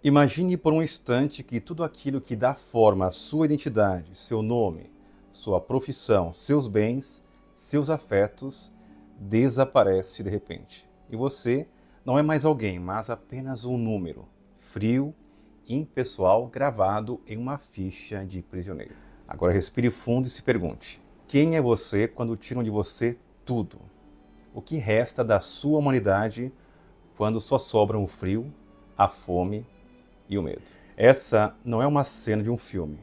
Imagine por um instante que tudo aquilo que dá forma à sua identidade, seu nome, sua profissão, seus bens, seus afetos, desaparece de repente. E você não é mais alguém, mas apenas um número, frio, impessoal, gravado em uma ficha de prisioneiro. Agora respire fundo e se pergunte: quem é você quando tiram de você tudo? O que resta da sua humanidade quando só sobram o frio, a fome e o medo? Essa não é uma cena de um filme.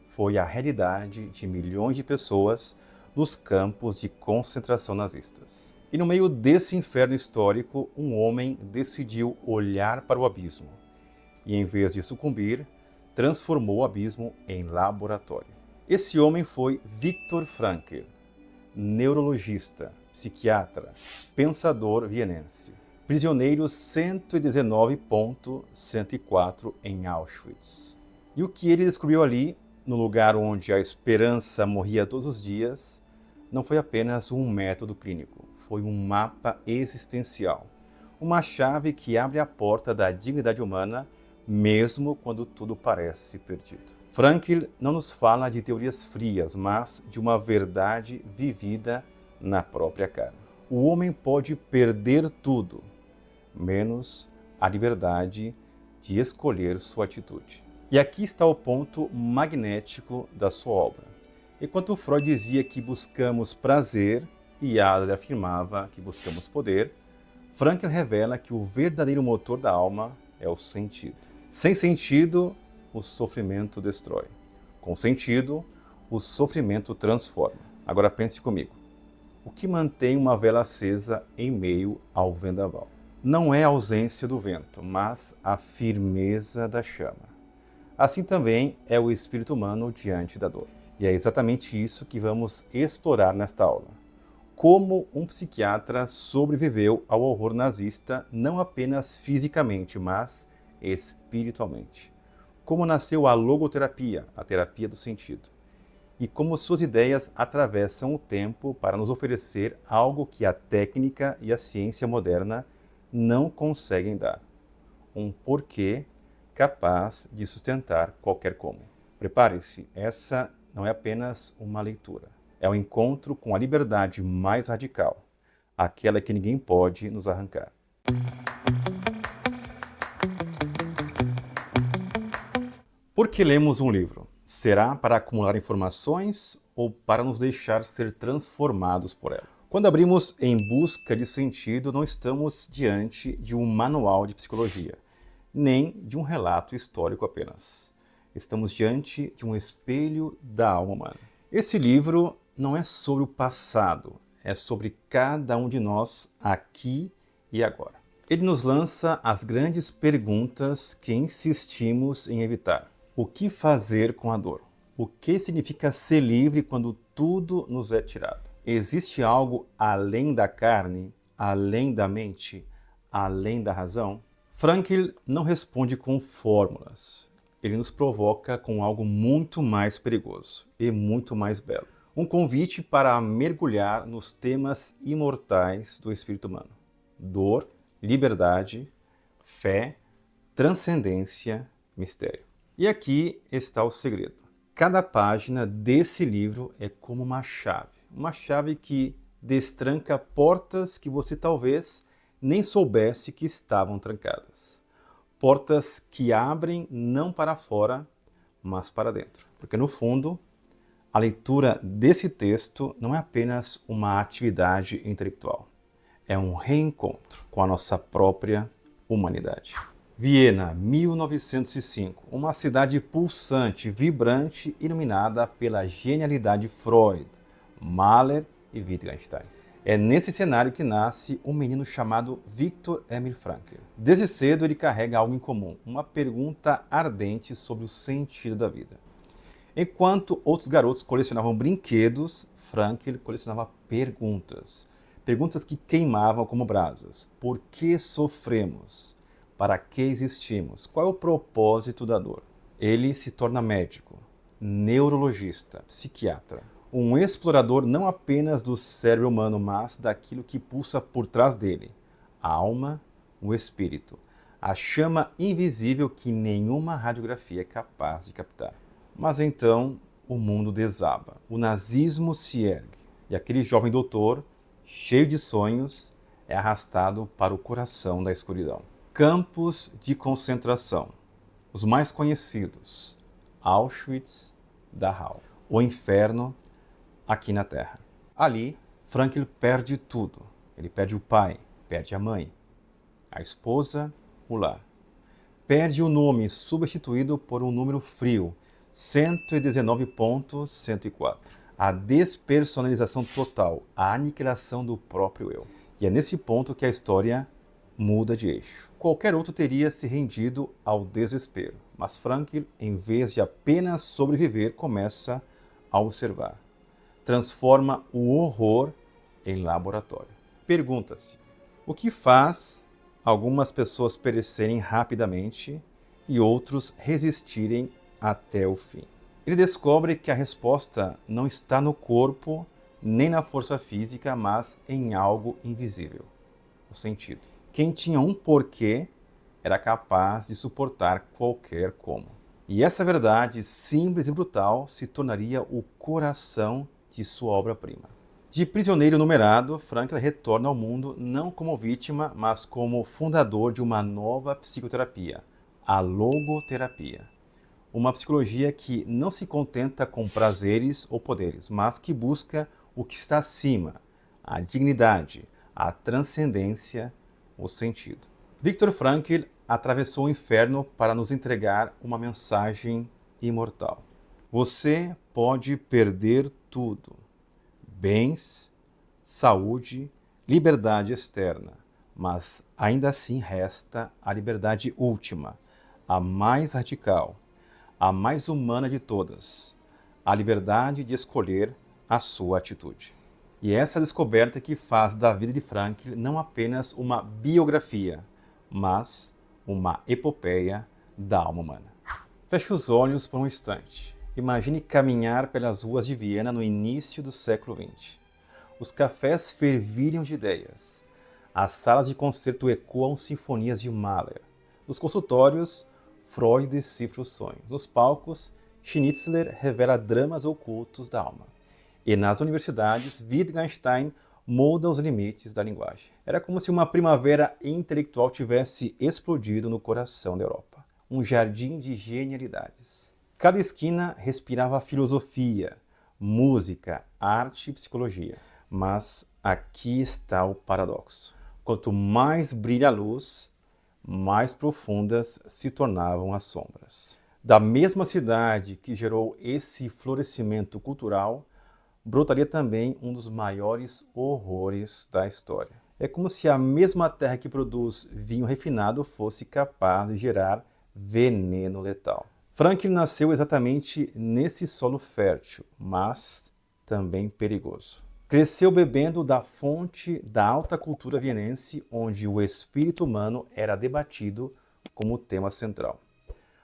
Foi a realidade de milhões de pessoas nos campos de concentração nazistas. E no meio desse inferno histórico, um homem decidiu olhar para o abismo. E em vez de sucumbir, transformou o abismo em laboratório. Esse homem foi Viktor Frankl, neurologista, psiquiatra, pensador vienense. Prisioneiro 119.104 em Auschwitz. E o que ele descobriu ali, no lugar onde a esperança morria todos os dias, não foi apenas um método clínico, foi um mapa existencial. Uma chave que abre a porta da dignidade humana, mesmo quando tudo parece perdido. Frankl não nos fala de teorias frias, mas de uma verdade vivida na própria carne. O homem pode perder tudo, menos a liberdade de escolher sua atitude. E aqui está o ponto magnético da sua obra. Enquanto Freud dizia que buscamos prazer e Adler afirmava que buscamos poder, Frankl revela que o verdadeiro motor da alma é o sentido. Sem sentido, o sofrimento destrói. Com sentido, o sofrimento transforma. Agora pense comigo. O que mantém uma vela acesa em meio ao vendaval? Não é a ausência do vento, mas a firmeza da chama. Assim também é o espírito humano diante da dor. E é exatamente isso que vamos explorar nesta aula. Como um psiquiatra sobreviveu ao horror nazista, não apenas fisicamente, mas espiritualmente. Como nasceu a logoterapia, a terapia do sentido. E como suas ideias atravessam o tempo para nos oferecer algo que a técnica e a ciência moderna não conseguem dar. Um porquê capaz de sustentar qualquer como. Prepare-se, essa não é apenas uma leitura. É um encontro com a liberdade mais radical, aquela que ninguém pode nos arrancar. Por que lemos um livro? Será para acumular informações ou para nos deixar ser transformados por ela? Quando abrimos Em Busca de Sentido, não estamos diante de um manual de psicologia, nem de um relato histórico apenas. Estamos diante de um espelho da alma humana. Esse livro não é sobre o passado, é sobre cada um de nós aqui e agora. Ele nos lança as grandes perguntas que insistimos em evitar. O que fazer com a dor? O que significa ser livre quando tudo nos é tirado? Existe algo além da carne, além da mente, além da razão? Frankl não responde com fórmulas. Ele nos provoca com algo muito mais perigoso e muito mais belo. Um convite para mergulhar nos temas imortais do espírito humano. Dor, liberdade, fé, transcendência, mistério. E aqui está o segredo. Cada página desse livro é como uma chave que destranca portas que você talvez nem soubesse que estavam trancadas. Portas que abrem não para fora, mas para dentro. Porque no fundo, a leitura desse texto não é apenas uma atividade intelectual. É um reencontro com a nossa própria humanidade. Viena, 1905, uma cidade pulsante, vibrante, iluminada pela genialidade de Freud, Mahler e Wittgenstein. É nesse cenário que nasce um menino chamado Viktor Emil Frankl. Desde cedo ele carrega algo em comum, uma pergunta ardente sobre o sentido da vida. Enquanto outros garotos colecionavam brinquedos, Frankl colecionava perguntas. Perguntas que queimavam como brasas. Por que sofremos? Para que existimos? Qual é o propósito da dor? Ele se torna médico, neurologista, psiquiatra. Um explorador não apenas do cérebro humano, mas daquilo que pulsa por trás dele. A alma, o espírito. a chama invisível que nenhuma radiografia é capaz de captar. Mas então o mundo desaba, o nazismo se ergue e aquele jovem doutor, cheio de sonhos, é arrastado para o coração da escuridão. Campos de concentração, os mais conhecidos, Auschwitz, Dachau, o inferno aqui na Terra. Ali, Frankl perde tudo. Ele perde o pai, perde a mãe, a esposa, o lar. Perde o nome, substituído por um número frio, 119.104. A despersonalização total, a aniquilação do próprio eu. E é nesse ponto que a história muda de eixo. Qualquer outro teria se rendido ao desespero, mas Frankl, em vez de apenas sobreviver, começa a observar. Transforma o horror em laboratório. Pergunta-se, o que faz algumas pessoas perecerem rapidamente e outros resistirem até o fim? Ele descobre que a resposta não está no corpo nem na força física, mas em algo invisível, o sentido. Quem tinha um porquê era capaz de suportar qualquer como. E essa verdade simples e brutal se tornaria o coração de sua obra-prima. De prisioneiro numerado, Frankl retorna ao mundo não como vítima, mas como fundador de uma nova psicoterapia, a logoterapia. Uma psicologia que não se contenta com prazeres ou poderes, mas que busca o que está acima, a dignidade, a transcendência, o sentido. Viktor Frankl atravessou o inferno para nos entregar uma mensagem imortal. Você pode perder tudo: bens, saúde, liberdade externa, mas ainda assim resta a liberdade última, a mais radical, a mais humana de todas, a liberdade de escolher a sua atitude. E essa descoberta que faz da vida de Frankl não apenas uma biografia, mas uma epopeia da alma humana. Feche os olhos por um instante. Imagine caminhar pelas ruas de Viena no início do século XX. Os cafés fervilham de ideias. As salas de concerto ecoam sinfonias de Mahler. Nos consultórios, Freud decifra os sonhos. Nos palcos, Schnitzler revela dramas ocultos da alma. E nas universidades, Wittgenstein molda os limites da linguagem. Era como se uma primavera intelectual tivesse explodido no coração da Europa. Um jardim de genialidades. Cada esquina respirava filosofia, música, arte e psicologia. Mas aqui está o paradoxo. Quanto mais brilha a luz, mais profundas se tornavam as sombras. Da mesma cidade que gerou esse florescimento cultural, brotaria também um dos maiores horrores da história. É como se a mesma terra que produz vinho refinado fosse capaz de gerar veneno letal. Frankl nasceu exatamente nesse solo fértil, mas também perigoso. Cresceu bebendo da fonte da alta cultura vienense, onde o espírito humano era debatido como tema central.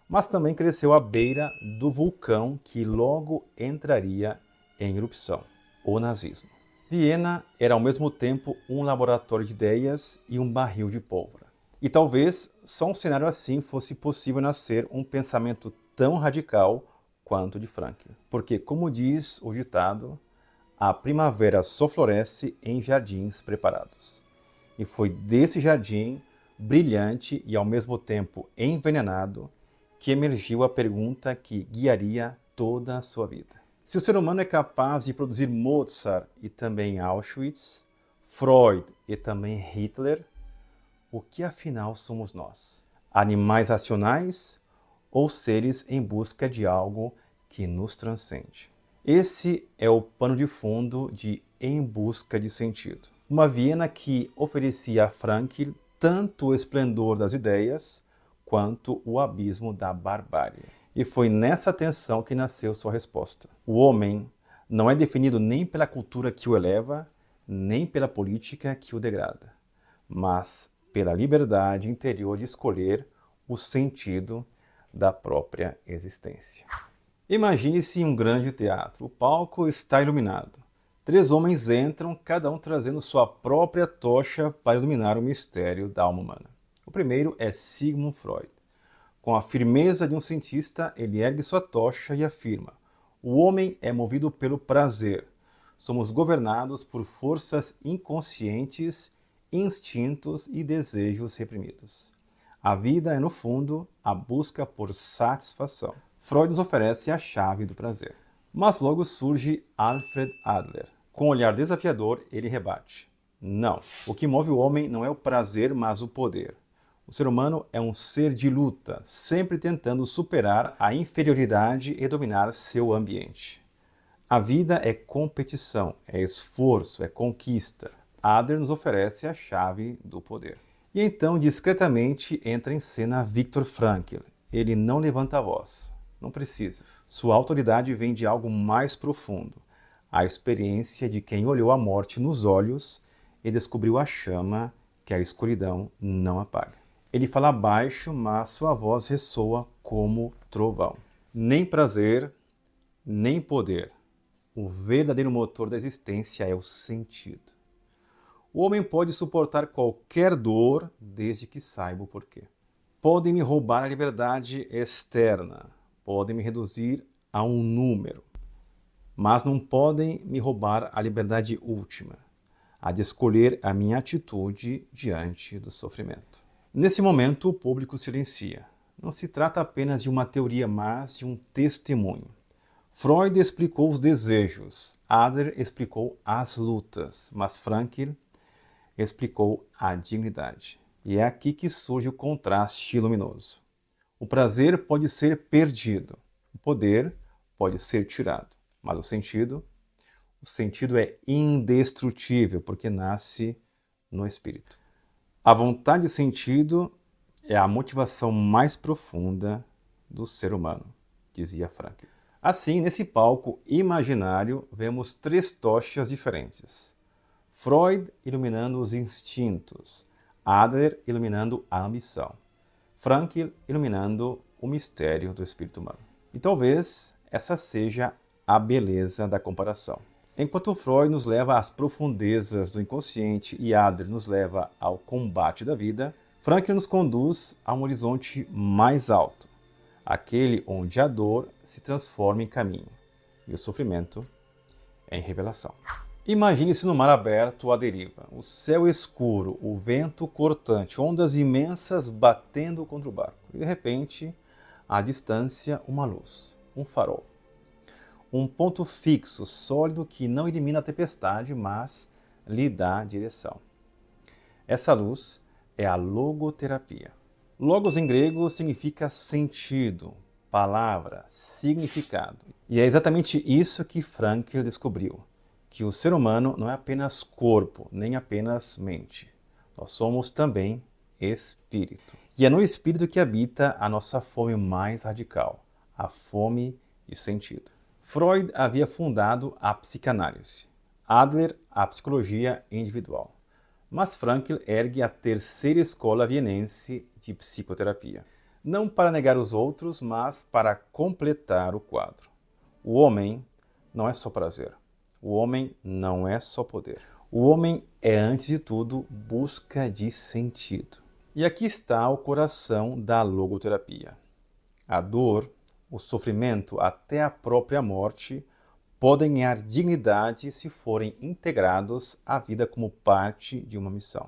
Mas também cresceu à beira do vulcão que logo entraria em erupção, o nazismo. Viena era ao mesmo tempo um laboratório de ideias e um barril de pólvora. E talvez só um cenário assim fosse possível nascer um pensamento tão radical quanto o de Frankl. Porque, como diz o ditado, a primavera só floresce em jardins preparados. E foi desse jardim, brilhante e ao mesmo tempo envenenado, que emergiu a pergunta que guiaria toda a sua vida. Se o ser humano é capaz de produzir Mozart e também Auschwitz, Freud e também Hitler, o que afinal somos nós? Animais racionais ou seres em busca de algo que nos transcende? Esse é o pano de fundo de Em Busca de Sentido. Uma Viena que oferecia a Frankl tanto o esplendor das ideias quanto o abismo da barbárie. E foi nessa tensão que nasceu sua resposta. O homem não é definido nem pela cultura que o eleva, nem pela política que o degrada, mas pela liberdade interior de escolher o sentido da própria existência. Imagine-se um grande teatro. O palco está iluminado. 3 homens entram, cada um trazendo sua própria tocha para iluminar o mistério da alma humana. O primeiro é Sigmund Freud. Com a firmeza de um cientista, ele ergue sua tocha e afirma: o homem é movido pelo prazer. Somos governados por forças inconscientes, instintos e desejos reprimidos. A vida é, no fundo, a busca por satisfação. Freud nos oferece a chave do prazer. Mas logo surge Alfred Adler. Com um olhar desafiador, ele rebate: não, o que move o homem não é o prazer, mas o poder. O ser humano é um ser de luta, sempre tentando superar a inferioridade e dominar seu ambiente. A vida é competição, é esforço, é conquista. Adler nos oferece a chave do poder. E então, discretamente, entra em cena Viktor Frankl. Ele não levanta a voz. Não precisa. Sua autoridade vem de algo mais profundo. A experiência de quem olhou a morte nos olhos e descobriu a chama que a escuridão não apaga. Ele fala baixo, mas sua voz ressoa como trovão. Nem prazer, nem poder. O verdadeiro motor da existência é o sentido. O homem pode suportar qualquer dor desde que saiba o porquê. Podem me roubar a liberdade externa, podem me reduzir a um número, mas não podem me roubar a liberdade última, a de escolher a minha atitude diante do sofrimento. Nesse momento, o público silencia. Não se trata apenas de uma teoria, mas de um testemunho. Freud explicou os desejos, Adler explicou as lutas, mas Frankl explicou a dignidade. E é aqui que surge o contraste luminoso. O prazer pode ser perdido, o poder pode ser tirado, mas o sentido é indestrutível, porque nasce no espírito. A vontade de sentido é a motivação mais profunda do ser humano, dizia Frankl. Assim, nesse palco imaginário, vemos três tochas diferentes. Freud iluminando os instintos, Adler iluminando a ambição, Frankl iluminando o mistério do espírito humano. E talvez essa seja a beleza da comparação. Enquanto Freud nos leva às profundezas do inconsciente e Adler nos leva ao combate da vida, Frankl nos conduz a um horizonte mais alto, aquele onde a dor se transforma em caminho e o sofrimento em revelação. Imagine-se no mar aberto à deriva, o céu escuro, o vento cortante, ondas imensas batendo contra o barco. E de repente, à distância, uma luz, um farol. Um ponto fixo, sólido, que não elimina a tempestade, mas lhe dá direção. Essa luz é a logoterapia. Logos em grego significa sentido, palavra, significado. E é exatamente isso que Frankl descobriu, que o ser humano não é apenas corpo, nem apenas mente. Nós somos também espírito. E é no espírito que habita a nossa fome mais radical, a fome de sentido. Freud havia fundado a psicanálise, Adler a psicologia individual, mas Frankl ergue a terceira escola vienense de psicoterapia. Não para negar os outros, mas para completar o quadro. O homem não é só prazer. O homem não é só poder. O homem é, antes de tudo, busca de sentido. E aqui está o coração da logoterapia. A dor, o sofrimento, até a própria morte, podem ganhar dignidade se forem integrados à vida como parte de uma missão.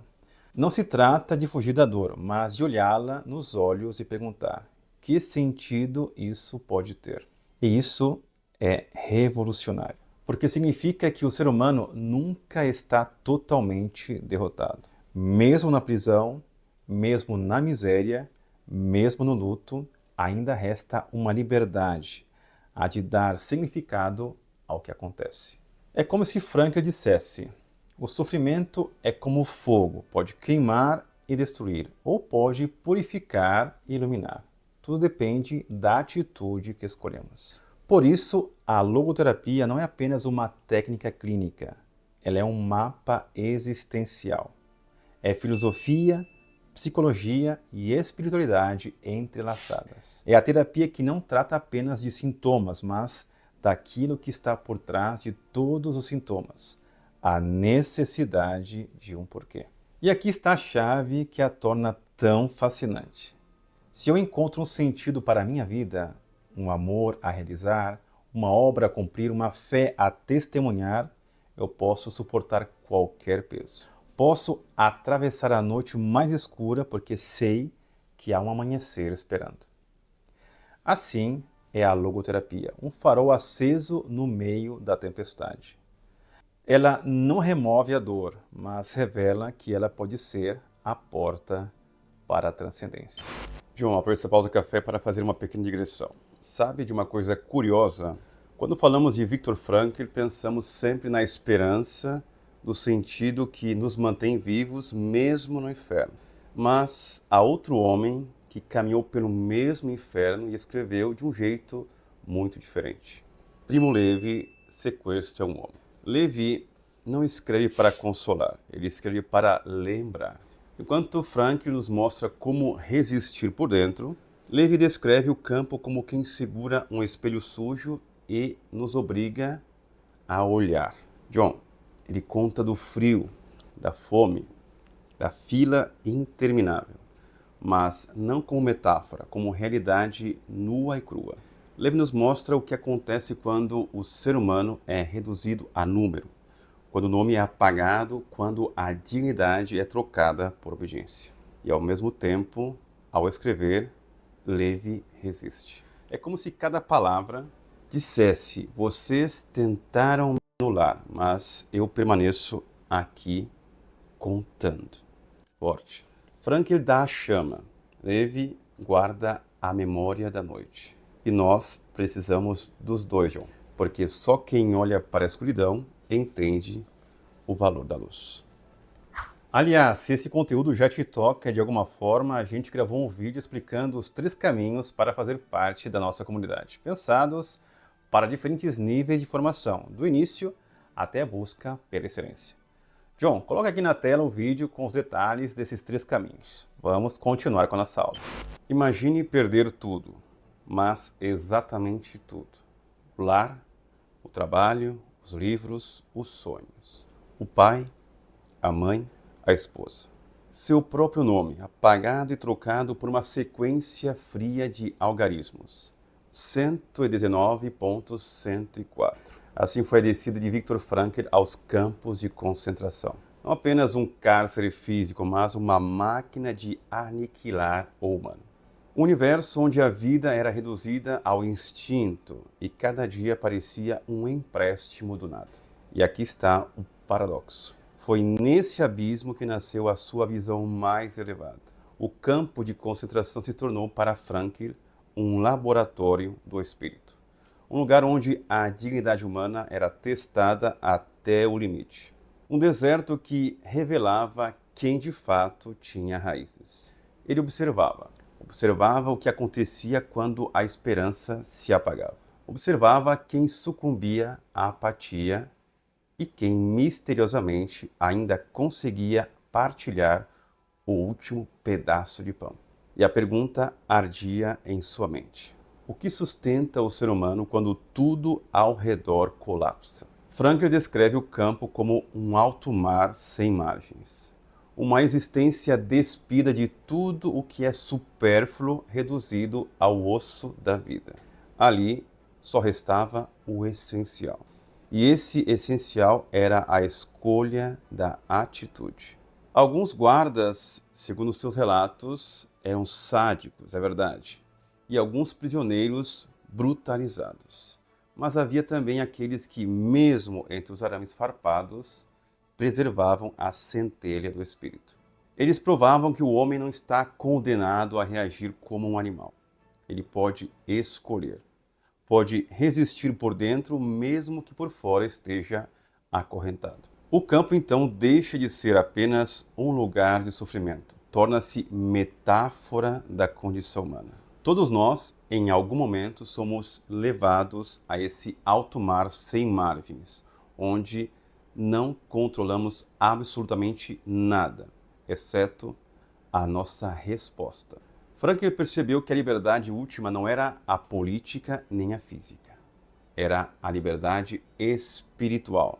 Não se trata de fugir da dor, mas de olhá-la nos olhos e perguntar: que sentido isso pode ter? E isso é revolucionário, porque significa que o ser humano nunca está totalmente derrotado. Mesmo na prisão, mesmo na miséria, mesmo no luto, ainda resta uma liberdade, a de dar significado ao que acontece. É como se Frankl dissesse: o sofrimento é como o fogo, pode queimar e destruir, ou pode purificar e iluminar. Tudo depende da atitude que escolhemos. Por isso, a logoterapia não é apenas uma técnica clínica, ela é um mapa existencial. É filosofia, psicologia e espiritualidade entrelaçadas. É a terapia que não trata apenas de sintomas, mas daquilo que está por trás de todos os sintomas, a necessidade de um porquê. E aqui está a chave que a torna tão fascinante. Se eu encontro um sentido para a minha vida, um amor a realizar, uma obra a cumprir, uma fé a testemunhar, eu posso suportar qualquer peso. Posso atravessar a noite mais escura porque sei que há um amanhecer esperando. Assim é a logoterapia, um farol aceso no meio da tempestade. Ela não remove a dor, mas revela que ela pode ser a porta para a transcendência. João, aproveita essa pausa café para fazer uma pequena digressão. Sabe de uma coisa curiosa? Quando falamos de Viktor Frankl, pensamos sempre na esperança, do sentido que nos mantém vivos mesmo no inferno. Mas há outro homem que caminhou pelo mesmo inferno e escreveu de um jeito muito diferente. Primo Levi sequestra um homem. Levi não escreve para consolar, ele escreve para lembrar. Enquanto Frankl nos mostra como resistir por dentro, Levi descreve o campo como quem segura um espelho sujo e nos obriga a olhar. John, ele conta do frio, da fome, da fila interminável, mas não como metáfora, como realidade nua e crua. Levi nos mostra o que acontece quando o ser humano é reduzido a número, quando o nome é apagado, quando a dignidade é trocada por obediência. E ao mesmo tempo, ao escrever, Levi resiste. É como se cada palavra dissesse: vocês tentaram me anular, mas eu permaneço aqui contando. Forte. Frankl dá a chama. Levi guarda a memória da noite. E nós precisamos dos dois, João. Porque só quem olha para a escuridão entende o valor da luz. Aliás, se esse conteúdo já te toca de alguma forma, a gente gravou um vídeo explicando os 3 caminhos para fazer parte da nossa comunidade, pensados para diferentes níveis de formação, do início até a busca pela excelência. John, coloca aqui na tela o vídeo com os detalhes desses 3 caminhos. Vamos continuar com a nossa aula. Imagine perder tudo, mas exatamente tudo. O lar, o trabalho, os livros, os sonhos. O pai, a mãe, a esposa. Seu próprio nome, apagado e trocado por uma sequência fria de algarismos. 119.104. Assim foi a descida de Viktor Frankl aos campos de concentração. Não apenas um cárcere físico, mas uma máquina de aniquilar o humano. Um universo onde a vida era reduzida ao instinto e cada dia parecia um empréstimo do nada. E aqui está o paradoxo. Foi nesse abismo que nasceu a sua visão mais elevada. O campo de concentração se tornou para Frankl um laboratório do espírito. Um lugar onde a dignidade humana era testada até o limite. Um deserto que revelava quem de fato tinha raízes. Ele observava o que acontecia quando a esperança se apagava. Observava quem sucumbia à apatia e quem misteriosamente ainda conseguia partilhar o último pedaço de pão. E a pergunta ardia em sua mente: o que sustenta o ser humano quando tudo ao redor colapsa? Frankl descreve o campo como um alto mar sem margens. Uma existência despida de tudo o que é supérfluo, reduzido ao osso da vida. Ali só restava o essencial. E esse essencial era a escolha da atitude. Alguns guardas, segundo seus relatos, eram sádicos, é verdade, e alguns prisioneiros brutalizados. Mas havia também aqueles que, mesmo entre os arames farpados, preservavam a centelha do espírito. Eles provavam que o homem não está condenado a reagir como um animal. Ele pode escolher. Pode resistir por dentro, mesmo que por fora esteja acorrentado. O campo, então, deixa de ser apenas um lugar de sofrimento. Torna-se metáfora da condição humana. Todos nós, em algum momento, somos levados a esse alto mar sem margens, onde não controlamos absolutamente nada, exceto a nossa resposta. Frankl percebeu que a liberdade última não era a política nem a física. Era a liberdade espiritual.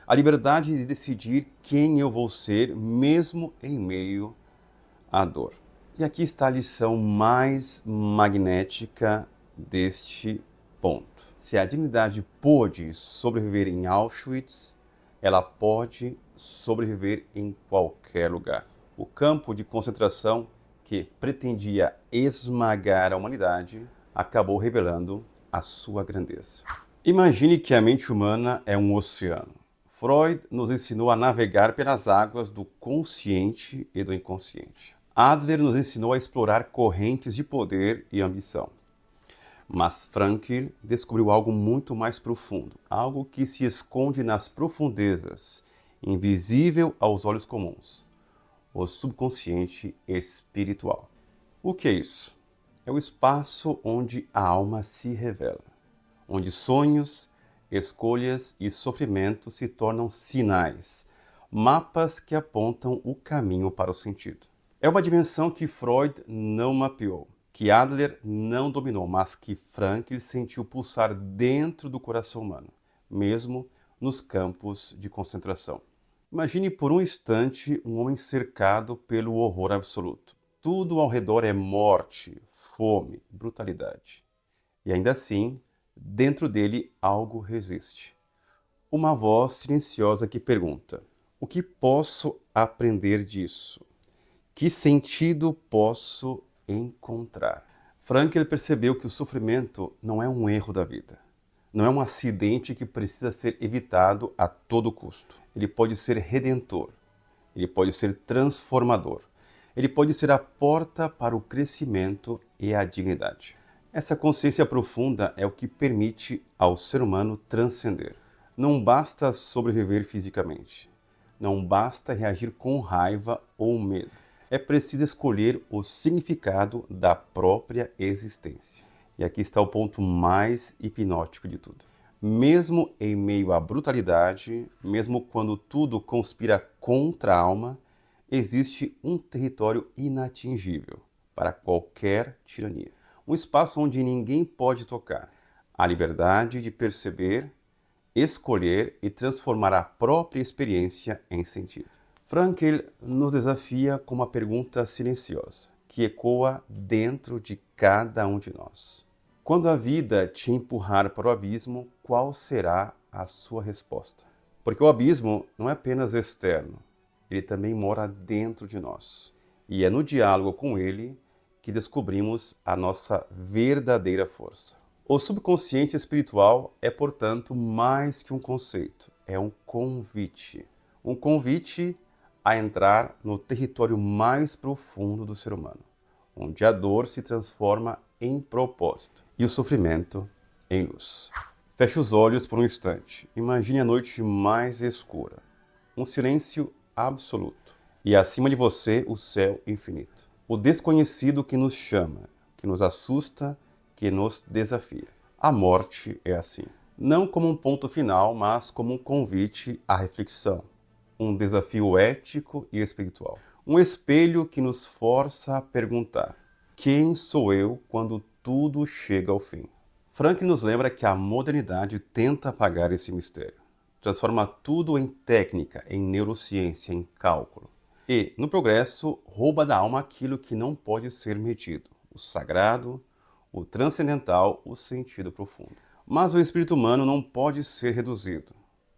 A liberdade de decidir quem eu vou ser, mesmo em meio à dor. E aqui está a lição mais magnética deste ponto. Se a dignidade pôde sobreviver em Auschwitz, ela pode sobreviver em qualquer lugar. O campo de concentração que pretendia esmagar a humanidade acabou revelando a sua grandeza. Imagine que a mente humana é um oceano. Freud nos ensinou a navegar pelas águas do consciente e do inconsciente. Adler nos ensinou a explorar correntes de poder e ambição. Mas Frankl descobriu algo muito mais profundo, algo que se esconde nas profundezas, invisível aos olhos comuns, o subconsciente espiritual. O que é isso? É o espaço onde a alma se revela, onde sonhos, escolhas e sofrimento se tornam sinais, mapas que apontam o caminho para o sentido. É uma dimensão que Freud não mapeou, que Adler não dominou, mas que Frankl sentiu pulsar dentro do coração humano, mesmo nos campos de concentração. Imagine por um instante um homem cercado pelo horror absoluto. Tudo ao redor é morte, fome, brutalidade. E ainda assim, dentro dele algo resiste. Uma voz silenciosa que pergunta: o que posso aprender disso? Que sentido posso encontrar? Frankl percebeu que o sofrimento não é um erro da vida. Não é um acidente que precisa ser evitado a todo custo. Ele pode ser redentor. Ele pode ser transformador. Ele pode ser a porta para o crescimento e a dignidade. Essa consciência profunda é o que permite ao ser humano transcender. Não basta sobreviver fisicamente. Não basta reagir com raiva ou medo. É preciso escolher o significado da própria existência. E aqui está o ponto mais hipnótico de tudo. Mesmo em meio à brutalidade, mesmo quando tudo conspira contra a alma, existe um território inatingível para qualquer tirania. Um espaço onde ninguém pode tocar. A liberdade de perceber, escolher e transformar a própria experiência em sentido. Frankl nos desafia com uma pergunta silenciosa, que ecoa dentro de cada um de nós. Quando a vida te empurrar para o abismo, qual será a sua resposta? Porque o abismo não é apenas externo, ele também mora dentro de nós. E é no diálogo com ele que descobrimos a nossa verdadeira força. O subconsciente espiritual é, portanto, mais que um conceito, é um convite. Um convite a entrar no território mais profundo do ser humano, onde a dor se transforma em propósito e o sofrimento em luz. Feche os olhos por um instante. Imagine a noite mais escura, um silêncio absoluto e acima de você o céu infinito. O desconhecido que nos chama, que nos assusta, que nos desafia. A morte é assim, não como um ponto final, mas como um convite à reflexão. Um desafio ético e espiritual. Um espelho que nos força a perguntar: quem sou eu quando tudo chega ao fim? Frankl nos lembra que a modernidade tenta apagar esse mistério. Transforma tudo em técnica, em neurociência, em cálculo. E, no progresso, rouba da alma aquilo que não pode ser medido: o sagrado, o transcendental, o sentido profundo. Mas o espírito humano não pode ser reduzido.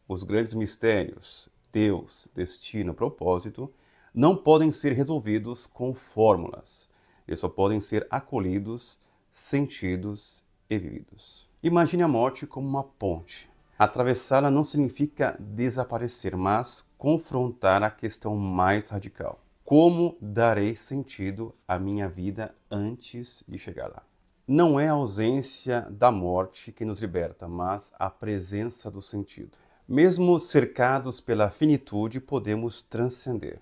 Os grandes mistérios, Deus, destino, propósito, não podem ser resolvidos com fórmulas. Eles só podem ser acolhidos, sentidos e vividos. Imagine a morte como uma ponte. Atravessá-la não significa desaparecer, mas confrontar a questão mais radical. Como darei sentido à minha vida antes de chegar lá? Não é a ausência da morte que nos liberta, mas a presença do sentido. Mesmo cercados pela finitude, podemos transcender.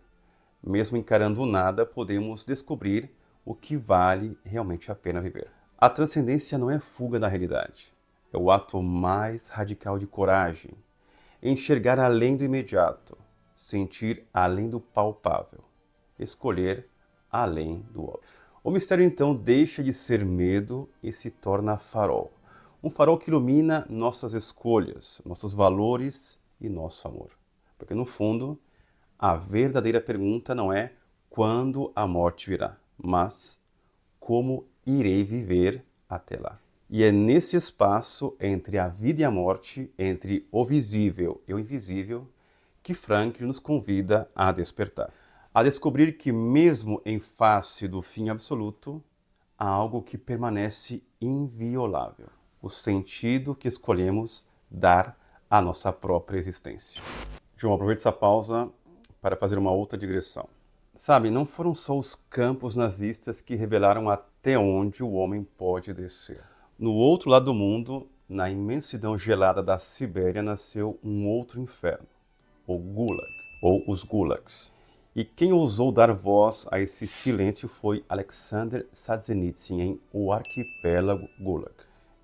Mesmo encarando o nada, podemos descobrir o que vale realmente a pena viver. A transcendência não é fuga da realidade. É o ato mais radical de coragem. Enxergar além do imediato, sentir além do palpável, escolher além do óbvio. O mistério então deixa de ser medo e se torna farol. Um farol que ilumina nossas escolhas, nossos valores e nosso amor. Porque no fundo, a verdadeira pergunta não é quando a morte virá, mas como irei viver até lá. E é nesse espaço entre a vida e a morte, entre o visível e o invisível, que Frankl nos convida a despertar. A descobrir que mesmo em face do fim absoluto, há algo que permanece inviolável. O sentido que escolhemos dar à nossa própria existência. João, aproveite essa pausa para fazer uma outra digressão. Sabe, não foram só os campos nazistas que revelaram até onde o homem pode descer. No outro lado do mundo, na imensidão gelada da Sibéria, nasceu um outro inferno, o Gulag, ou os Gulags. E quem ousou dar voz a esse silêncio foi Alexander Solzhenitsyn em O Arquipélago Gulag.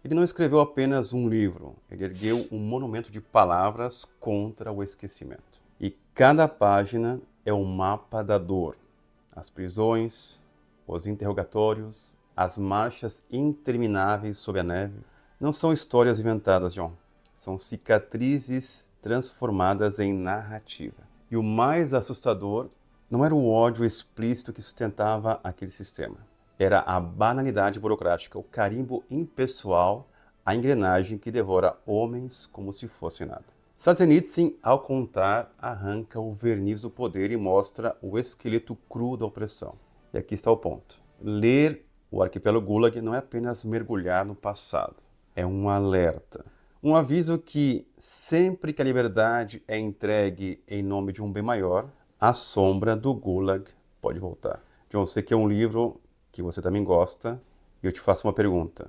Ele não escreveu apenas um livro, ele ergueu um monumento de palavras contra o esquecimento. E cada página é um mapa da dor. As prisões, os interrogatórios, as marchas intermináveis sob a neve. Não são histórias inventadas, John. São cicatrizes transformadas em narrativa. E o mais assustador não era o ódio explícito que sustentava aquele sistema. Era a banalidade burocrática, o carimbo impessoal, a engrenagem que devora homens como se fossem nada. Solzhenitsyn, ao contar, arranca o verniz do poder e mostra o esqueleto cru da opressão. E aqui está o ponto. Ler o Arquipélago Gulag não é apenas mergulhar no passado. É um alerta. Um aviso que, sempre que a liberdade é entregue em nome de um bem maior, a sombra do Gulag pode voltar. John, eu sei que é um livro que você também gosta, e eu te faço uma pergunta.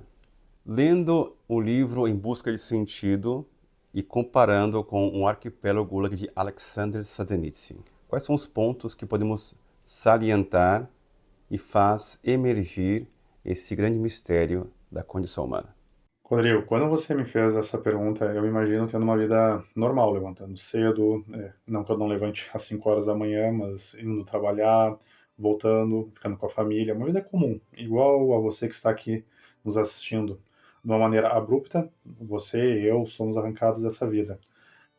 Lendo o livro Em Busca de Sentido e comparando com o Arquipélago Gulag de Alexander Solzhenitsyn, quais são os pontos que podemos salientar e faz emergir esse grande mistério da condição humana? Rodrigo, quando você me fez essa pergunta, eu me imagino tendo uma vida normal, levantando cedo, não que eu não levante às 5 horas da manhã, mas indo trabalhar, voltando, ficando com a família, uma vida comum, igual a você que está aqui nos assistindo. De uma maneira abrupta, você e eu somos arrancados dessa vida.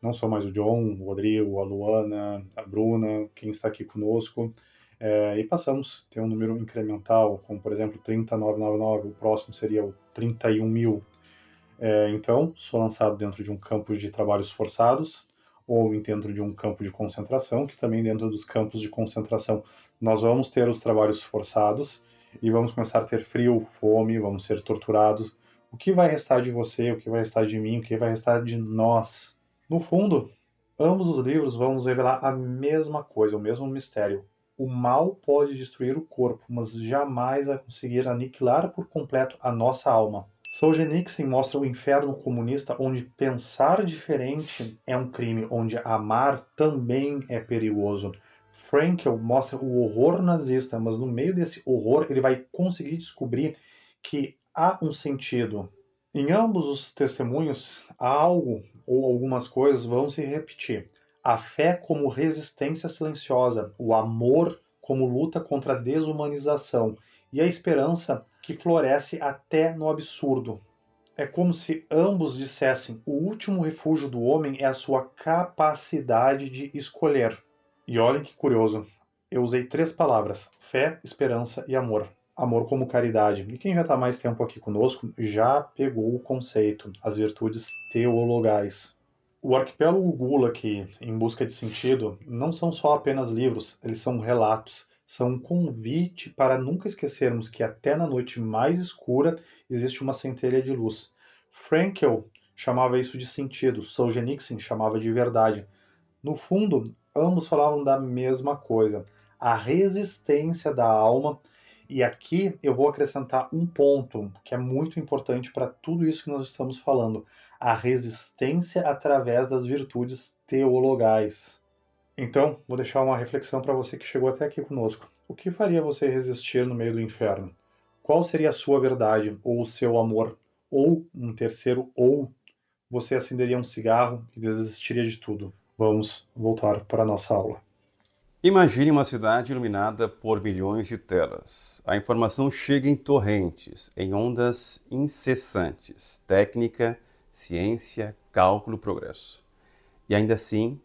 Não só mais o John, o Rodrigo, a Luana, a Bruna, quem está aqui conosco, e passamos a ter um número incremental, como por exemplo 30.999, o próximo seria o 31.000. Então, sou lançado dentro de um campo de trabalhos forçados ou dentro de um campo de concentração, que também dentro dos campos de concentração nós vamos ter os trabalhos forçados e vamos começar a ter frio, fome, vamos ser torturados. O que vai restar de você, o que vai restar de mim, o que vai restar de nós? No fundo, ambos os livros vão nos revelar a mesma coisa, o mesmo mistério. O mal pode destruir o corpo, mas jamais vai conseguir aniquilar por completo a nossa alma. Solzhenitsyn mostra o inferno comunista onde pensar diferente é um crime, onde amar também é perigoso. Frankl mostra o horror nazista, mas no meio desse horror ele vai conseguir descobrir que há um sentido. Em ambos os testemunhos, algo ou algumas coisas vão se repetir. A fé como resistência silenciosa, o amor como luta contra a desumanização e a esperança que floresce até no absurdo. É como se ambos dissessem: o último refúgio do homem é a sua capacidade de escolher. E olhem que curioso, eu usei 3 palavras: fé, esperança e amor. Amor como caridade. E quem já está mais tempo aqui conosco já pegou o conceito, as virtudes teologais. O Arquipélago Gulag, Em Busca de Sentido, não são só apenas livros, eles são relatos, são um convite para nunca esquecermos que até na noite mais escura existe uma centelha de luz. Frankl chamava isso de sentido, Solzhenitsyn chamava de verdade. No fundo, ambos falavam da mesma coisa, a resistência da alma. E aqui eu vou acrescentar um ponto que é muito importante para tudo isso que nós estamos falando: a resistência através das virtudes teologais. Então, vou deixar uma reflexão para você que chegou até aqui conosco. O que faria você resistir no meio do inferno? Qual seria a sua verdade, ou o seu amor? Ou, um terceiro ou, você acenderia um cigarro e desistiria de tudo? Vamos voltar para a nossa aula. Imagine uma cidade iluminada por milhões de telas. A informação chega em torrentes, em ondas incessantes. Técnica, ciência, cálculo, progresso. E ainda assim,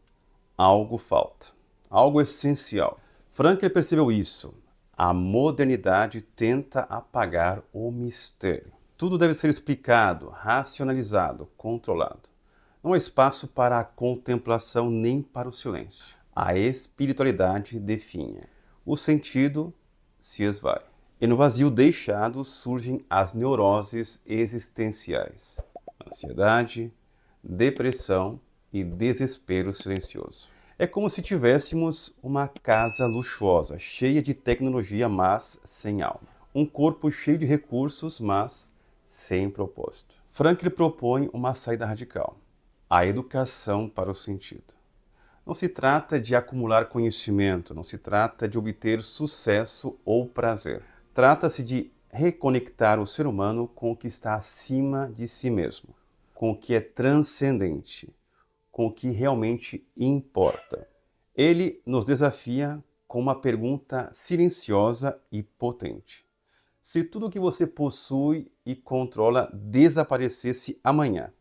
algo falta. Algo essencial. Frankl percebeu isso. A modernidade tenta apagar o mistério. Tudo deve ser explicado, racionalizado, controlado. Não há espaço para a contemplação nem para o silêncio. A espiritualidade definha. O sentido se esvai. E no vazio deixado surgem as neuroses existenciais. Ansiedade, depressão e desespero silencioso. É como se tivéssemos uma casa luxuosa, cheia de tecnologia, mas sem alma. Um corpo cheio de recursos, mas sem propósito. Frankl propõe uma saída radical: a educação para o sentido. Não se trata de acumular conhecimento, não se trata de obter sucesso ou prazer. Trata-se de reconectar o ser humano com o que está acima de si mesmo, com o que é transcendente, com o que realmente importa. Ele nos desafia com uma pergunta silenciosa e potente: se tudo o que você possui e controla desaparecesse amanhã,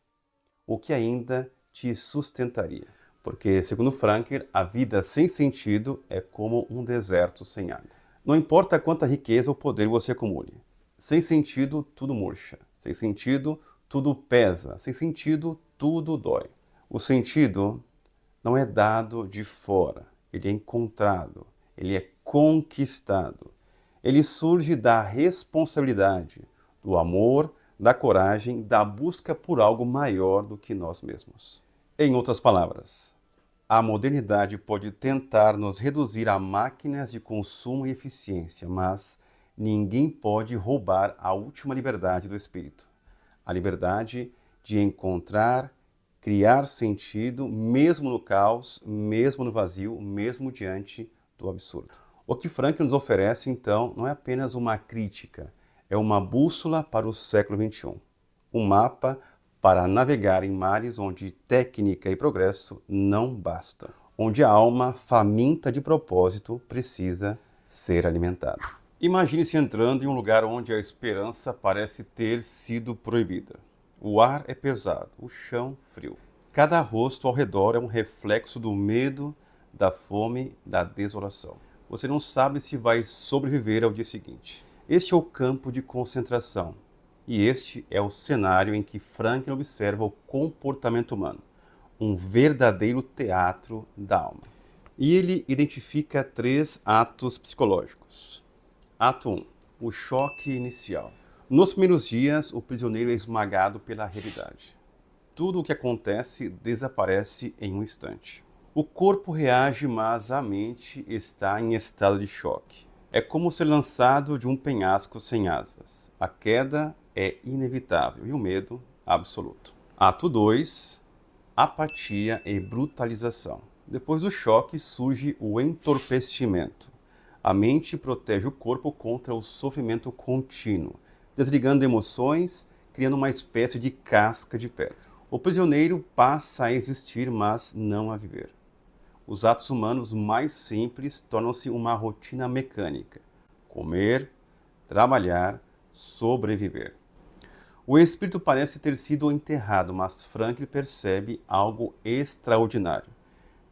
o que ainda te sustentaria? Porque, segundo Frankl, a vida sem sentido é como um deserto sem água. Não importa quanta riqueza ou poder você acumule. Sem sentido, tudo murcha. Sem sentido, tudo pesa. Sem sentido, tudo dói. O sentido não é dado de fora. Ele é encontrado. Ele é conquistado. Ele surge da responsabilidade, do amor, da coragem, da busca por algo maior do que nós mesmos. Em outras palavras, a modernidade pode tentar nos reduzir a máquinas de consumo e eficiência, mas ninguém pode roubar a última liberdade do espírito. A liberdade de encontrar, criar sentido, mesmo no caos, mesmo no vazio, mesmo diante do absurdo. O que Frankl nos oferece, então, não é apenas uma crítica, é uma bússola para o século XXI. Um mapa para navegar em mares onde técnica e progresso não bastam, onde a alma faminta de propósito precisa ser alimentada. Imagine-se entrando em um lugar onde a esperança parece ter sido proibida. O ar é pesado, o chão frio. Cada rosto ao redor é um reflexo do medo, da fome, da desolação. Você não sabe se vai sobreviver ao dia seguinte. Este é o campo de concentração. E este é o cenário em que Frankl observa o comportamento humano, um verdadeiro teatro da alma. E ele identifica 3 atos psicológicos. Ato 1. O choque inicial. Nos primeiros dias, o prisioneiro é esmagado pela realidade. Tudo o que acontece desaparece em um instante. O corpo reage, mas a mente está em estado de choque. É como ser lançado de um penhasco sem asas. A queda é inevitável e o medo absoluto. Ato 2. Apatia e brutalização. Depois do choque surge o entorpecimento. A mente protege o corpo contra o sofrimento contínuo, desligando emoções, criando uma espécie de casca de pedra. O prisioneiro passa a existir, mas não a viver. Os atos humanos mais simples tornam-se uma rotina mecânica: comer, trabalhar, sobreviver. O espírito parece ter sido enterrado, mas Frankl percebe algo extraordinário.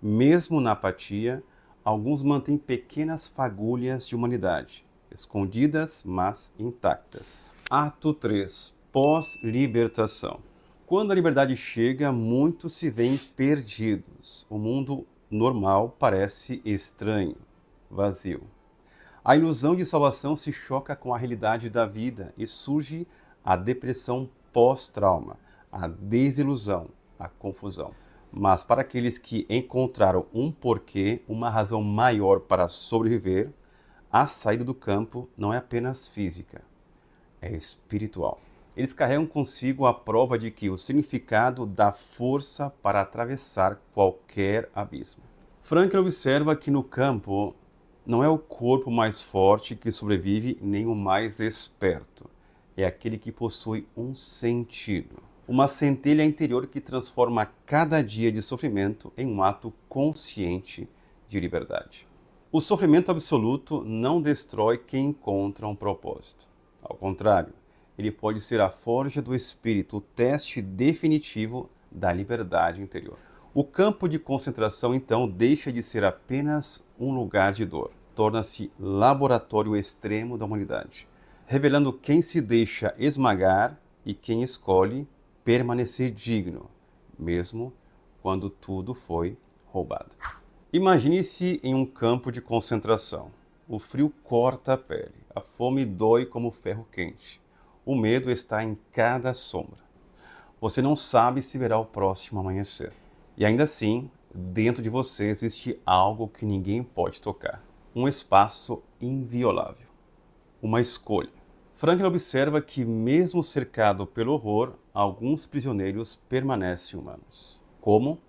Mesmo na apatia, alguns mantêm pequenas fagulhas de humanidade, escondidas, mas intactas. Ato 3. Pós-libertação. Quando a liberdade chega, muitos se veem perdidos. O mundo normal parece estranho, vazio. A ilusão de salvação se choca com a realidade da vida e surge a depressão pós-trauma, a desilusão, a confusão. Mas para aqueles que encontraram um porquê, uma razão maior para sobreviver, a saída do campo não é apenas física, é espiritual. Eles carregam consigo a prova de que o significado dá força para atravessar qualquer abismo. Frankl observa que no campo não é o corpo mais forte que sobrevive, nem o mais esperto. É aquele que possui um sentido, uma centelha interior que transforma cada dia de sofrimento em um ato consciente de liberdade. O sofrimento absoluto não destrói quem encontra um propósito. Ao contrário, ele pode ser a forja do espírito, o teste definitivo da liberdade interior. O campo de concentração, então, deixa de ser apenas um lugar de dor. torna-se laboratório extremo da humanidade, revelando quem se deixa esmagar e quem escolhe permanecer digno, mesmo quando tudo foi roubado. Imagine-se em um campo de concentração. O frio corta a pele, a fome dói como ferro quente, o medo está em cada sombra. Você não sabe se verá o próximo amanhecer. E ainda assim, dentro de você existe algo que ninguém pode tocar. Um espaço inviolável. Uma escolha. Franklin observa que, mesmo cercado pelo horror, alguns prisioneiros permanecem humanos. Como?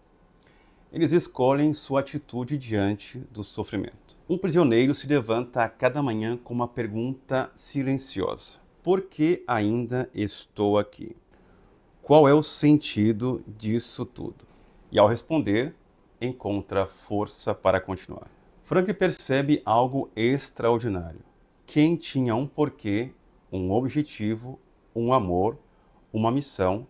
Eles escolhem sua atitude diante do sofrimento. Um prisioneiro se levanta a cada manhã com uma pergunta silenciosa: por que ainda estou aqui? Qual é o sentido disso tudo? E ao responder, encontra força para continuar. Frank percebe algo extraordinário. Quem tinha um porquê, um objetivo, um amor, uma missão,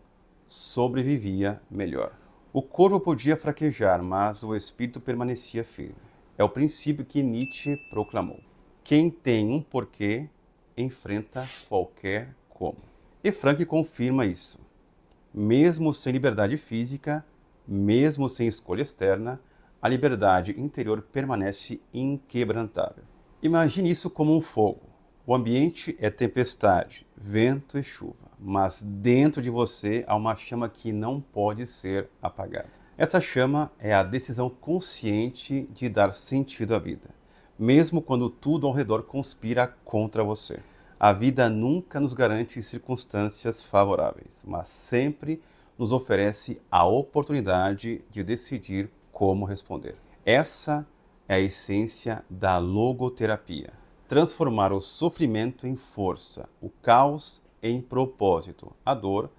sobrevivia melhor. O corpo podia fraquejar, mas o espírito permanecia firme. É o princípio que Nietzsche proclamou. Quem tem um porquê, enfrenta qualquer como. E Frank confirma isso. Mesmo sem liberdade física, mesmo sem escolha externa, a liberdade interior permanece inquebrantável. Imagine isso como um fogo. O ambiente é tempestade, vento e chuva, mas dentro de você há uma chama que não pode ser apagada. Essa chama é a decisão consciente de dar sentido à vida, mesmo quando tudo ao redor conspira contra você. A vida nunca nos garante circunstâncias favoráveis, mas sempre nos oferece a oportunidade de decidir como responder. Essa é a essência da logoterapia. Transformar o sofrimento em força, o caos em propósito, a dor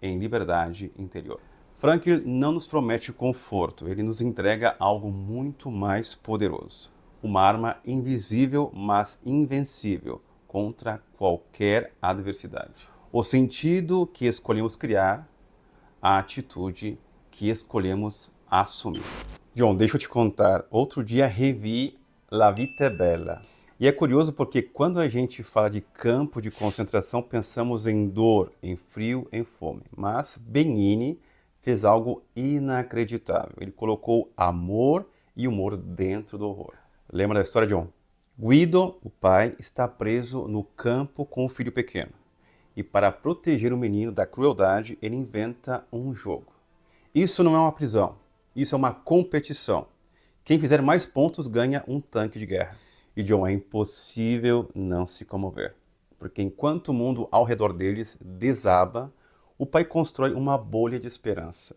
em liberdade interior. Frankl não nos promete conforto, ele nos entrega algo muito mais poderoso. Uma arma invisível, mas invencível, contra qualquer adversidade. O sentido que escolhemos criar, a atitude que escolhemos assumir. John, deixa eu te contar. Outro dia revi La Vita é Bella. E é curioso porque quando a gente fala de campo de concentração, pensamos em dor, em frio, em fome. Mas Benigni fez algo inacreditável. Ele colocou amor e humor dentro do horror. Lembra da história, John? Guido, o pai, está preso no campo com o filho pequeno. E para proteger o menino da crueldade, ele inventa um jogo. Isso não é uma prisão, isso é uma competição. Quem fizer mais pontos ganha um tanque de guerra. E John, é impossível não se comover. Porque enquanto o mundo ao redor deles desaba, o pai constrói uma bolha de esperança.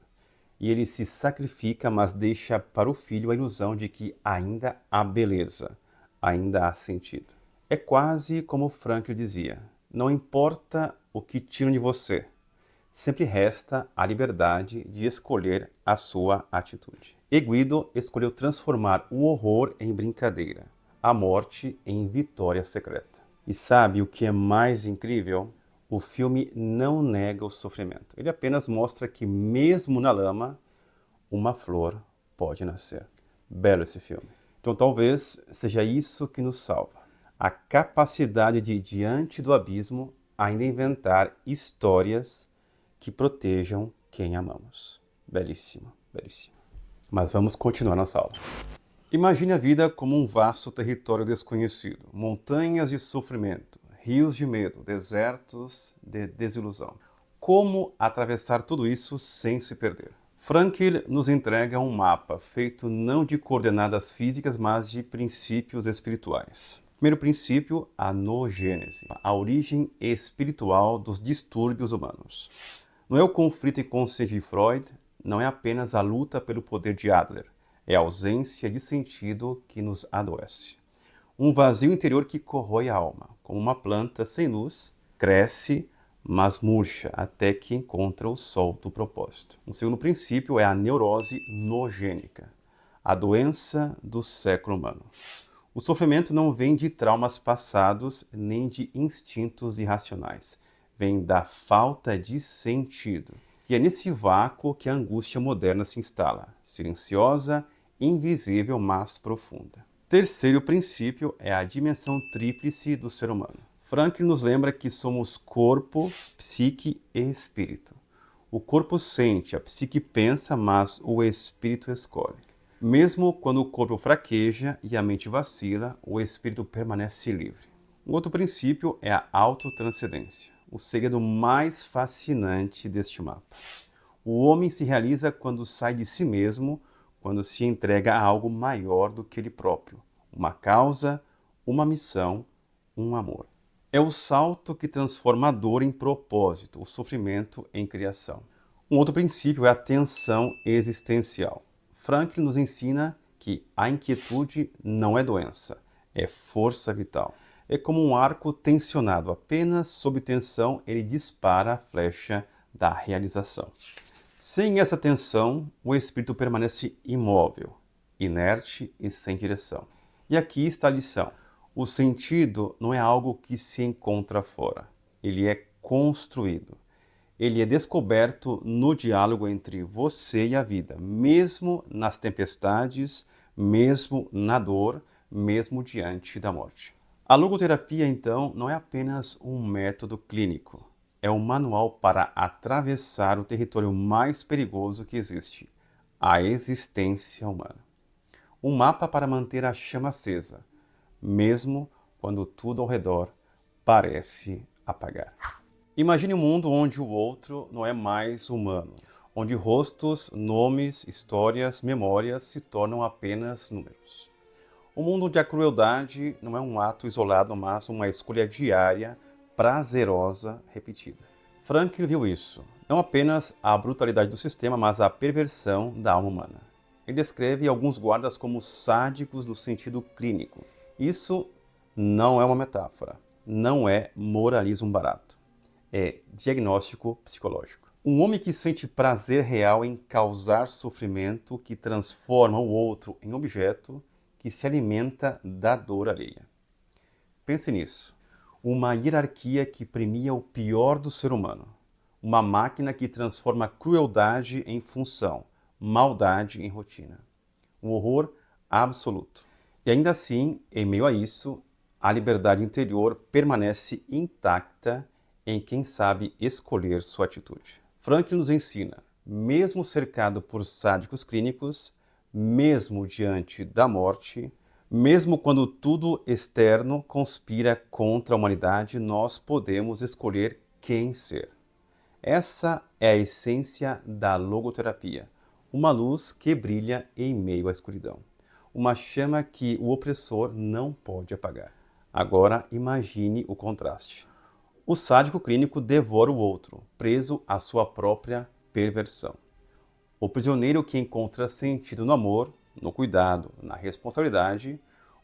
E ele se sacrifica, mas deixa para o filho a ilusão de que ainda há beleza. Ainda há sentido. É quase como Frankl dizia, não importa o que tiram de você, sempre resta a liberdade de escolher a sua atitude. E Guido escolheu transformar o horror em brincadeira, a morte em vitória secreta. E sabe o que é mais incrível? O filme não nega o sofrimento, ele apenas mostra que mesmo na lama, uma flor pode nascer. Belo esse filme. Então talvez seja isso que nos salva. A capacidade de, diante do abismo, ainda inventar histórias que protejam quem amamos. Belíssimo, belíssimo. Mas vamos continuar nossa aula. Imagine a vida como um vasto território desconhecido. Montanhas de sofrimento, rios de medo, desertos de desilusão. Como atravessar tudo isso sem se perder? Frankl nos entrega um mapa feito não de coordenadas físicas, mas de princípios espirituais. Primeiro princípio, a noogênese, a origem espiritual dos distúrbios humanos. Não é o conflito inconsciente de Freud, não é apenas a luta pelo poder de Adler, é a ausência de sentido que nos adoece. Um vazio interior que corrói a alma, como uma planta sem luz, cresce, mas murcha até que encontra o sol do propósito. Um segundo princípio é a neurose noogênica, a doença do século humano. O sofrimento não vem de traumas passados nem de instintos irracionais, vem da falta de sentido. E é nesse vácuo que a angústia moderna se instala, silenciosa, invisível, mas profunda. Terceiro princípio é a dimensão tríplice do ser humano. Franklin nos lembra que somos corpo, psique e espírito. O corpo sente, a psique pensa, mas o espírito escolhe. Mesmo quando o corpo fraqueja e a mente vacila, o espírito permanece livre. Um outro princípio é a autotranscendência, o segredo mais fascinante deste mapa. O homem se realiza quando sai de si mesmo, quando se entrega a algo maior do que ele próprio, uma causa, uma missão, um amor. É o salto que transforma a dor em propósito, o sofrimento em criação. Um outro princípio é a tensão existencial. Franklin nos ensina que a inquietude não é doença, é força vital. É como um arco tensionado, apenas sob tensão ele dispara a flecha da realização. Sem essa tensão, o espírito permanece imóvel, inerte e sem direção. E aqui está a lição. O sentido não é algo que se encontra fora, ele é construído. Ele é descoberto no diálogo entre você e a vida, mesmo nas tempestades, mesmo na dor, mesmo diante da morte. A logoterapia, então, não é apenas um método clínico. É um manual para atravessar o território mais perigoso que existe, a existência humana. Um mapa para manter a chama acesa, mesmo quando tudo ao redor parece apagar. Imagine um mundo onde o outro não é mais humano, onde rostos, nomes, histórias, memórias se tornam apenas números. Um mundo onde a crueldade não é um ato isolado, mas uma escolha diária, prazerosa, repetida. Franklin viu isso, não apenas a brutalidade do sistema, mas a perversão da alma humana. Ele descreve alguns guardas como sádicos no sentido clínico. Isso não é uma metáfora, não é moralismo barato. É diagnóstico psicológico. Um homem que sente prazer real em causar sofrimento, que transforma o outro em objeto, que se alimenta da dor alheia. Pense nisso. Uma hierarquia que premia o pior do ser humano. Uma máquina que transforma crueldade em função, maldade em rotina. Um horror absoluto. E ainda assim, em meio a isso, a liberdade interior permanece intacta em quem sabe escolher sua atitude. Franklin nos ensina, mesmo cercado por sádicos clínicos, mesmo diante da morte, mesmo quando tudo externo conspira contra a humanidade, nós podemos escolher quem ser. Essa é a essência da logoterapia, uma luz que brilha em meio à escuridão, uma chama que o opressor não pode apagar. Agora imagine o contraste. O sádico clínico devora o outro, preso à sua própria perversão. O prisioneiro que encontra sentido no amor, no cuidado, na responsabilidade,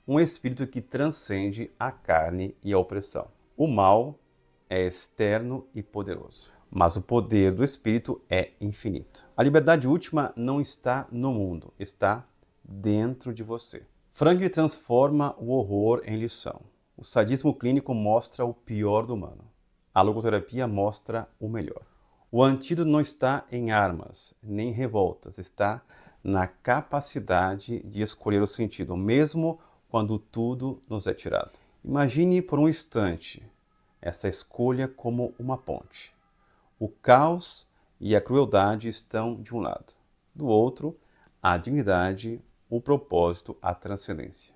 um espírito que transcende a carne e a opressão. O mal é externo e poderoso, mas o poder do espírito é infinito. A liberdade última não está no mundo, está dentro de você. Franklin transforma o horror em lição. O sadismo clínico mostra o pior do humano. A logoterapia mostra o melhor. O antídoto não está em armas, nem em revoltas, está na capacidade de escolher o sentido, mesmo quando tudo nos é tirado. Imagine por um instante essa escolha como uma ponte. O caos e a crueldade estão de um lado. Do outro, a dignidade, o propósito, a transcendência.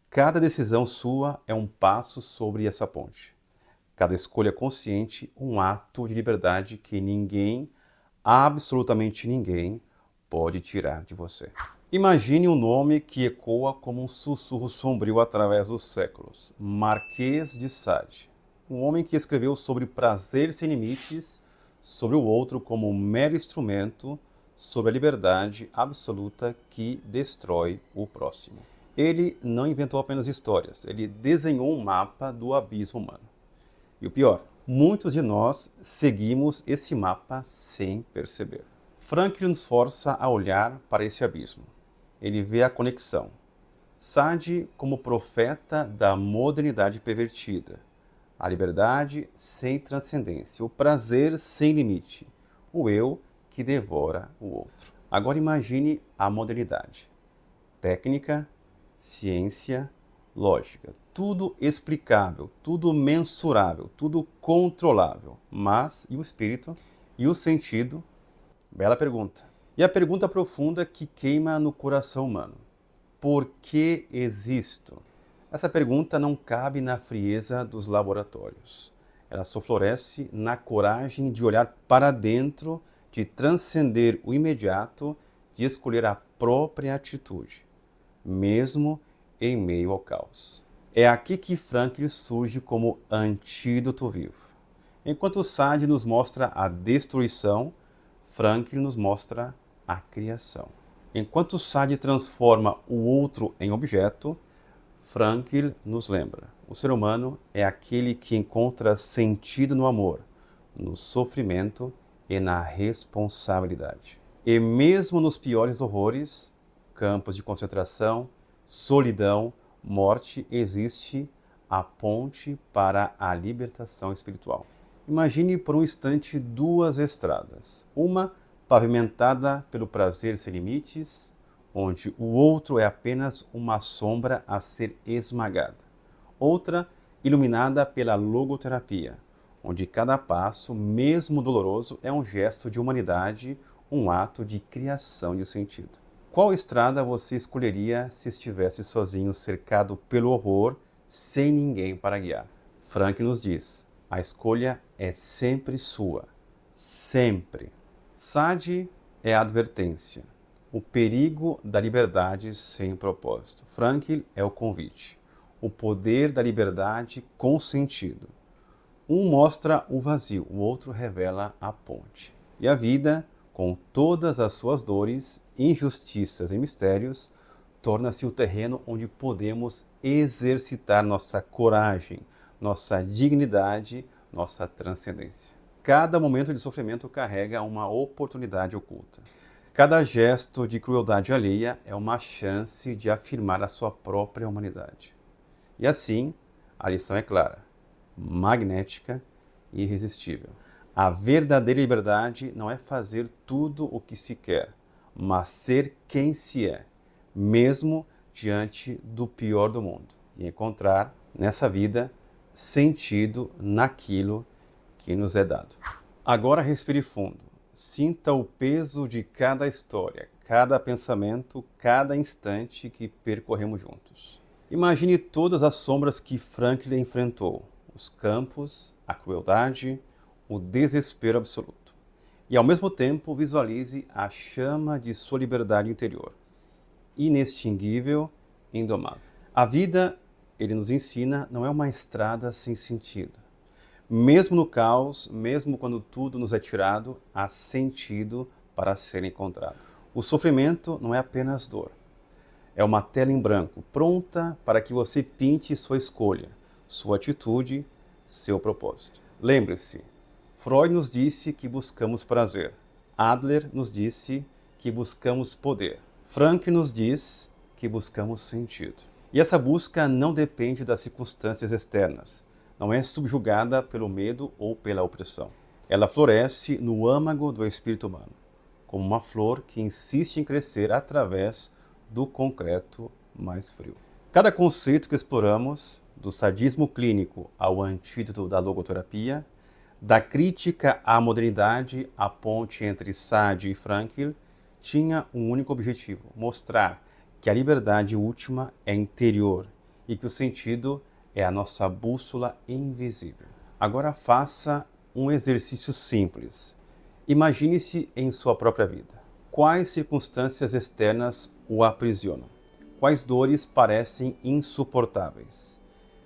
Cada decisão sua é um passo sobre essa ponte. Cada escolha consciente, um ato de liberdade que ninguém, absolutamente ninguém, pode tirar de você. Imagine um nome que ecoa como um sussurro sombrio através dos séculos. Marquês de Sade. Um homem que escreveu sobre prazer sem limites, sobre o outro como um mero instrumento, sobre a liberdade absoluta que destrói o próximo. Ele não inventou apenas histórias, ele desenhou um mapa do abismo humano. E o pior, muitos de nós seguimos esse mapa sem perceber. Franklin nos força a olhar para esse abismo. Ele vê a conexão. Sade como profeta da modernidade pervertida. A liberdade sem transcendência, o prazer sem limite, o eu que devora o outro. Agora imagine a modernidade. Técnica, ciência, lógica. Tudo explicável, tudo mensurável, tudo controlável. Mas e o espírito? E o sentido? Bela pergunta. E a pergunta profunda que queima no coração humano: por que existo? Essa pergunta não cabe na frieza dos laboratórios. Ela só floresce na coragem de olhar para dentro, de transcender o imediato, de escolher a própria atitude, mesmo em meio ao caos. É aqui que Frankl surge como antídoto vivo. Enquanto Sade nos mostra a destruição, Frankl nos mostra a criação. Enquanto Sade transforma o outro em objeto, Frankl nos lembra: o ser humano é aquele que encontra sentido no amor, no sofrimento e na responsabilidade. E mesmo nos piores horrores, campos de concentração, solidão, morte, existe a ponte para a libertação espiritual. Imagine por um instante duas estradas, uma pavimentada pelo prazer sem limites, onde o outro é apenas uma sombra a ser esmagada. Outra iluminada pela logoterapia, onde cada passo, mesmo doloroso, é um gesto de humanidade, um ato de criação de sentido. Qual estrada você escolheria se estivesse sozinho, cercado pelo horror, sem ninguém para guiar? Frankl nos diz: a escolha é sempre sua. Sempre. Sade é a advertência, o perigo da liberdade sem propósito. Frankl é o convite, o poder da liberdade com sentido. Um mostra o vazio, o outro revela a ponte. E a vida, com todas as suas dores, injustiças e mistérios, torna-se o terreno onde podemos exercitar nossa coragem, nossa dignidade, nossa transcendência. Cada momento de sofrimento carrega uma oportunidade oculta. Cada gesto de crueldade alheia é uma chance de afirmar a sua própria humanidade. E assim, a lição é clara, magnética e irresistível. A verdadeira liberdade não é fazer tudo o que se quer, mas ser quem se é, mesmo diante do pior do mundo, e encontrar nessa vida sentido naquilo que nos é dado. Agora respire fundo. Sinta o peso de cada história, cada pensamento, cada instante que percorremos juntos. Imagine todas as sombras que Frankl enfrentou, os campos, a crueldade, o desespero absoluto. E ao mesmo tempo visualize a chama de sua liberdade interior, inextinguível, indomável. A vida, ele nos ensina, não é uma estrada sem sentido. Mesmo no caos, mesmo quando tudo nos é tirado, há sentido para ser encontrado. O sofrimento não é apenas dor. É uma tela em branco, pronta para que você pinte sua escolha, sua atitude, seu propósito. Lembre-se, Freud nos disse que buscamos prazer. Adler nos disse que buscamos poder. Frankl nos diz que buscamos sentido. E essa busca não depende das circunstâncias externas. Não é subjugada pelo medo ou pela opressão. Ela floresce no âmago do espírito humano, como uma flor que insiste em crescer através do concreto mais frio. Cada conceito que exploramos, do sadismo clínico ao antídoto da logoterapia, da crítica à modernidade, a ponte entre Sade e Frankl, tinha um único objetivo: mostrar que a liberdade última é interior e que o sentido é a nossa bússola invisível. Agora faça um exercício simples. Imagine-se em sua própria vida. Quais circunstâncias externas o aprisionam? Quais dores parecem insuportáveis?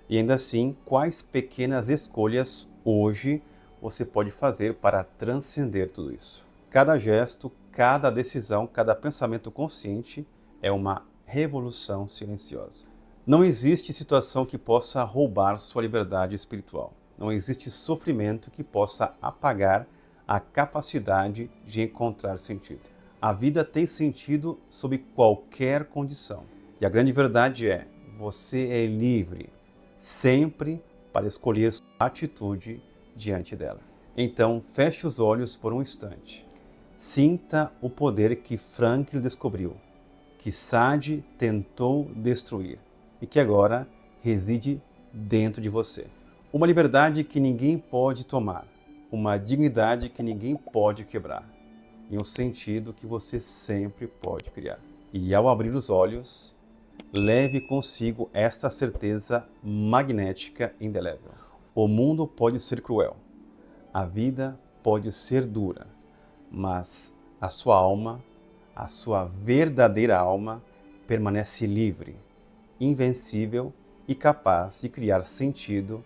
E ainda assim, quais pequenas escolhas hoje você pode fazer para transcender tudo isso? Cada gesto, cada decisão, cada pensamento consciente é uma revolução silenciosa. Não existe situação que possa roubar sua liberdade espiritual. Não existe sofrimento que possa apagar a capacidade de encontrar sentido. A vida tem sentido sob qualquer condição. E a grande verdade é: você é livre, sempre, para escolher sua atitude diante dela. Então, feche os olhos por um instante. Sinta o poder que Frankl descobriu, que Sade tentou destruir e que agora reside dentro de você. Uma liberdade que ninguém pode tomar, uma dignidade que ninguém pode quebrar, e um sentido que você sempre pode criar. E ao abrir os olhos, leve consigo esta certeza magnética indelével. O mundo pode ser cruel, a vida pode ser dura, mas a sua alma, a sua verdadeira alma, permanece livre, invencível e capaz de criar sentido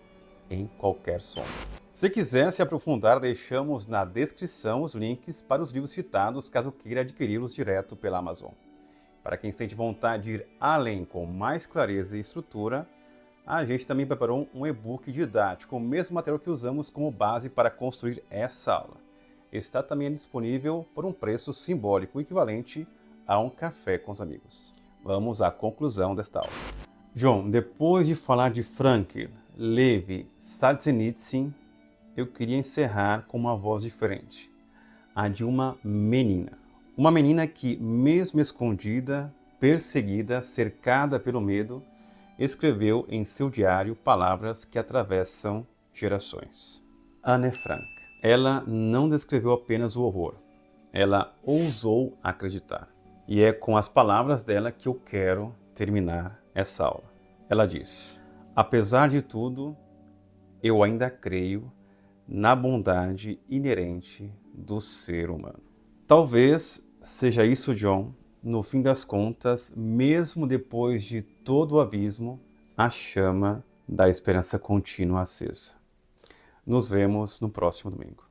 em qualquer sombra. Se quiser se aprofundar, deixamos na descrição os links para os livros citados, caso queira adquiri-los direto pela Amazon. Para quem sente vontade de ir além com mais clareza e estrutura, a gente também preparou um e-book didático, o mesmo material que usamos como base para construir essa aula. Ele está também disponível por um preço simbólico equivalente a um café com os amigos. Vamos à conclusão desta aula. John, depois de falar de Frankl, Levi, Solzhenitsyn, eu queria encerrar com uma voz diferente, a de uma menina. Uma menina que, mesmo escondida, perseguida, cercada pelo medo, escreveu em seu diário palavras que atravessam gerações. Anne Frank. Ela não descreveu apenas o horror, ela ousou acreditar. E é com as palavras dela que eu quero terminar essa aula. Ela diz: apesar de tudo, eu ainda creio na bondade inerente do ser humano. Talvez seja isso, John, no fim das contas, mesmo depois de todo o abismo, a chama da esperança contínua acesa. Nos vemos no próximo domingo.